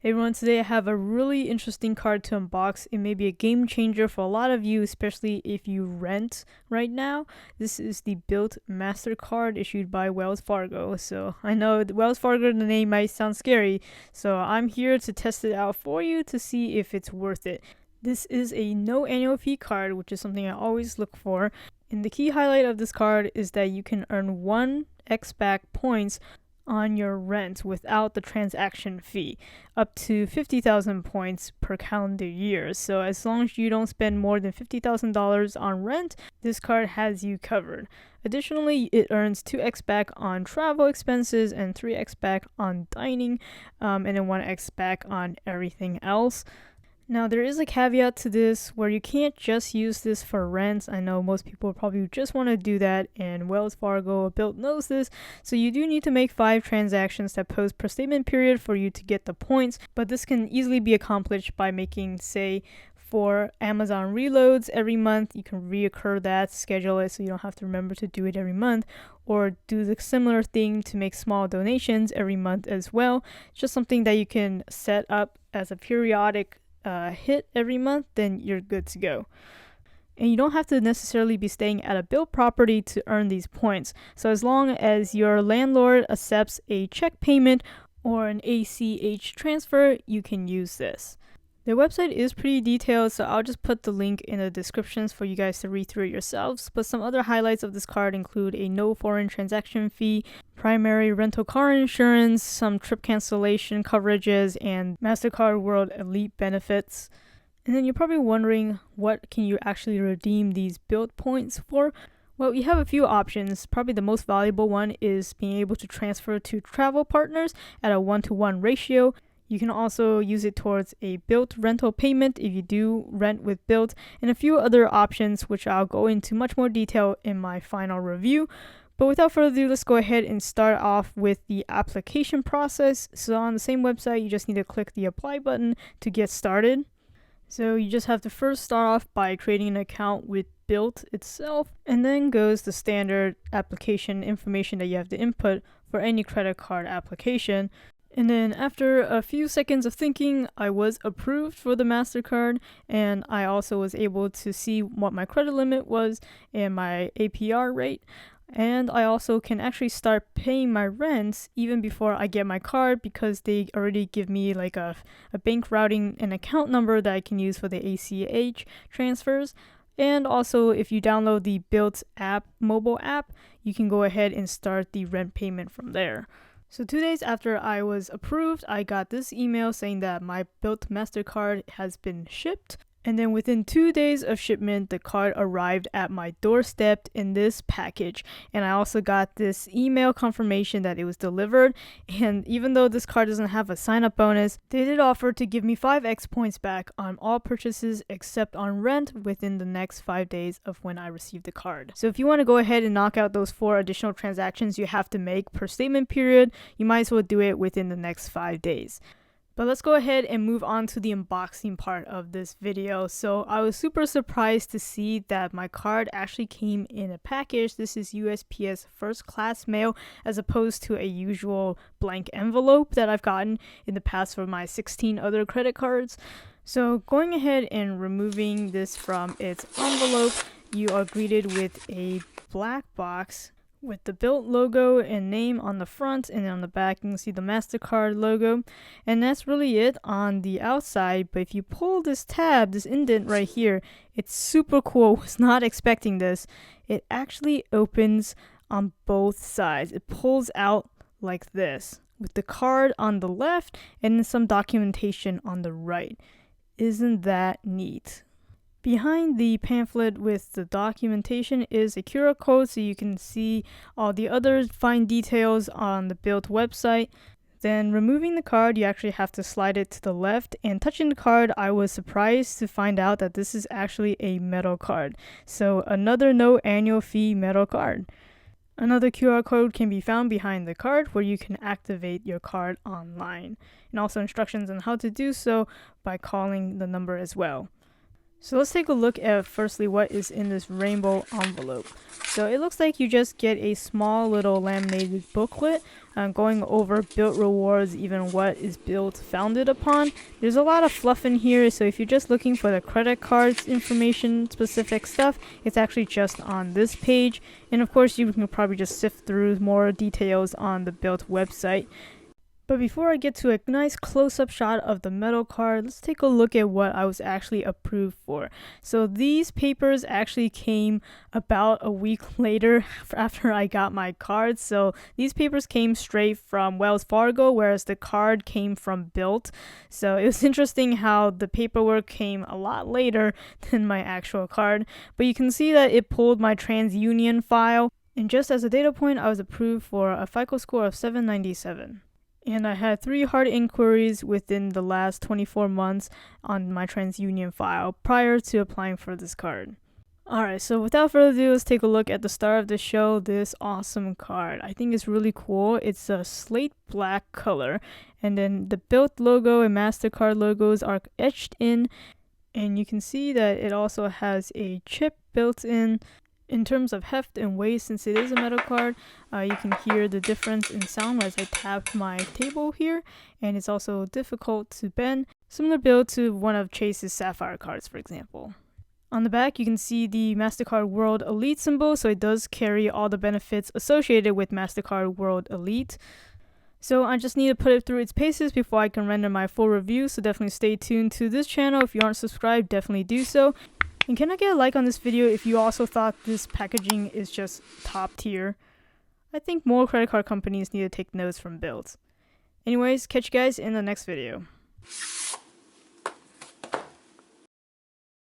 Hey everyone, today I have a really interesting card to unbox. It may be a game changer for a lot of you, especially if you rent right now. This is the Bilt Mastercard issued by Wells Fargo. So I know Wells Fargo, the name might sound scary, so I'm here to test it out for you to see if it's worth it. This is a no annual fee card, which is something I always look for. And the key highlight of this card is that you can earn 1x back points on your rent without the transaction fee, up to 50,000 points per calendar year. So as long as you don't spend more than $50,000 on rent, this card has you covered. Additionally, it earns 2x back on travel expenses and 3x back on dining, and then 1x back on everything else. Now, there is a caveat to this where you can't just use this for rent. I know most people probably just want to do that, and Wells Fargo or Bilt knows this. So you do need to make 5 transactions that post per statement period for you to get the points, but this can easily be accomplished by making, say, for Amazon reloads every month. You can reoccur that, schedule it so you don't have to remember to do it every month, or do the similar thing to make small donations every month as well. It's just something that you can set up as a periodic hit every month, then you're good to go. And you don't have to necessarily be staying at a Bilt property to earn these points. So as long as your landlord accepts a check payment or an ACH transfer, you can use this. Their website is pretty detailed, so I'll just put the link in the descriptions for you guys to read through it yourselves. But some other highlights of this card include a no foreign transaction fee, primary rental car insurance, some trip cancellation coverages, and MasterCard World Elite benefits. And then you're probably wondering, what can you actually redeem these Bilt points for? Well, you have a few options. Probably the most valuable one is being able to transfer to travel partners at a 1-to-1 ratio. You can also use it towards a Bilt rental payment if you do rent with Bilt, and a few other options which I'll go into much more detail in my final review. But without further ado, let's go ahead and start off with the application process. So on the same website, you just need to click the apply button to get started. So you just have to first start off by creating an account with Bilt itself, and then goes the standard application information that you have to input for any credit card application. And then after a few seconds of thinking, I was approved for the MasterCard, and I also was able to see what my credit limit was and my APR rate. And I also can actually start paying my rents even before I get my card, because they already give me like a bank routing and account number that I can use for the ACH transfers. And also, if you download the Bilt app, mobile app, you can go ahead and start the rent payment from there. So 2 days after I was approved, I got this email saying that my Bilt Mastercard has been shipped. And then within 2 days of shipment, the card arrived at my doorstep in this package. And I also got this email confirmation that it was delivered. And even though this card doesn't have a sign-up bonus, they did offer to give me 5x points back on all purchases except on rent within the next 5 days of when I received the card. So if you want to go ahead and knock out those 4 additional transactions you have to make per statement period, you might as well do it within the next 5 days. But let's go ahead and move on to the unboxing part of this video. So I was super surprised to see that my card actually came in a package. This is USPS first class mail as opposed to a usual blank envelope that I've gotten in the past for my 16 other credit cards. So going ahead and removing this from its envelope, you are greeted with a black box with the Bilt logo and name on the front, and on the back you can see the MasterCard logo. And that's really it on the outside. But if you pull this tab, this indent right here, it's super cool. Was not expecting this. It actually opens on both sides. It pulls out like this, with the card on the left and then some documentation on the right. Isn't that neat? Behind the pamphlet with the documentation is a QR code so you can see all the other fine details on the Bilt website. Then removing the card, you actually have to slide it to the left, and touching the card, I was surprised to find out that this is actually a metal card. So another no annual fee metal card. Another QR code can be found behind the card where you can activate your card online, and also instructions on how to do so by calling the number as well. So let's take a look at firstly what is in this rainbow envelope. So it looks like you just get a small little laminated booklet going over Bilt rewards, even what is Bilt founded upon. There's a lot of fluff in here, so if you're just looking for the credit cards information specific stuff, it's actually just on this page. And of course you can probably just sift through more details on the Bilt website. But before I get to a nice close-up shot of the metal card, let's take a look at what I was actually approved for. So these papers actually came about a week later after I got my card. So these papers came straight from Wells Fargo, whereas the card came from Bilt. So it was interesting how the paperwork came a lot later than my actual card. But you can see that it pulled my TransUnion file. And just as a data point, I was approved for a FICO score of 797. And I had 3 hard inquiries within the last 24 months on my TransUnion file prior to applying for this card. Alright, so without further ado, let's take a look at the star of the show, this awesome card. I think it's really cool. It's a slate black color, and then the Bilt logo and Mastercard logos are etched in, and you can see that it also has a chip built in. In terms of heft and weight, since it is a metal card, you can hear the difference in sound as I tapped my table here, and it's also difficult to bend, similar build to one of Chase's Sapphire cards, for example. On the back, you can see the Mastercard World Elite symbol, so it does carry all the benefits associated with Mastercard World Elite. So I just need to put it through its paces before I can render my full review, so definitely stay tuned to this channel. If you aren't subscribed, definitely do so. And can I get a like on this video if you also thought this packaging is just top tier? I think more credit card companies need to take notes from Bilt. Anyways, catch you guys in the next video.